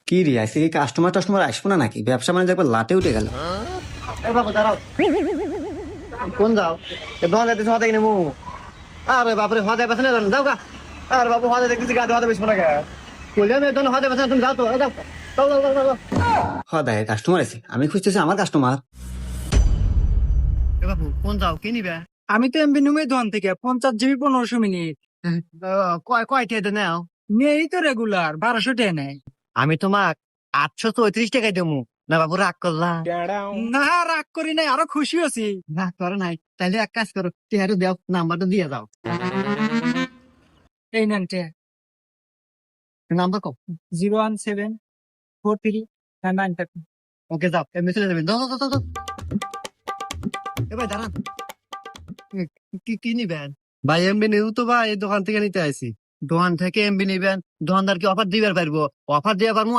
কি রে, আজকে কি কাস্টমার টাস্টমার আসবো না নাকি? ব্যবসা মানে একবার লাটে উঠে গেল। এ বাবু দাঁড়াও, কোন যাও? এ দোকান যাইতেছ হতে কিনে মু। আরে বাপরে হতে বেছে না যাও গা। আরে বাবু হতে দেখতেছি গাড়ি হতে বেশবো না কে? বললাম এই দোকান হতে বেছে না, তুমি যাও তো, যাও যাও যাও যাও যাও। হদায় কাস্টমার আছে, আমি খুঁজতেছি আমার কাস্টমার। এ বাবু কোন যাও, কি নিবে? আমি তো এমবি নুমে দোকান থেকে 50 জিবি 1500 মিনিট কয় টিয়া নাও? নেই তো রেগুলার 1200 টাকা নেয়। আমি তোমাক 834 টাকায় দেবো। না বাবু রাগ করলা? না রাগ করি নাই, আরো খুশি আছি। রাগ করো নাই, তাইলে এক কাজ করো, টিয়ারও দাও, নাম্বারটা দিয়ে দাও। এই নেন নাম্বার কও। 01743 ওকে যাও, এমনি চলে যাবেন। দাও দাও দাও দাও। এবার দাঁড়ান, কি কি নিবেন? ভাই এমবি নিউ তো ভাই এই দোকান থেকে নিতে আইছি। দোকান থেকে এমবি নিবেন, দোকানদার কি অফার দিবার পারবো? অফার দিতে পারবো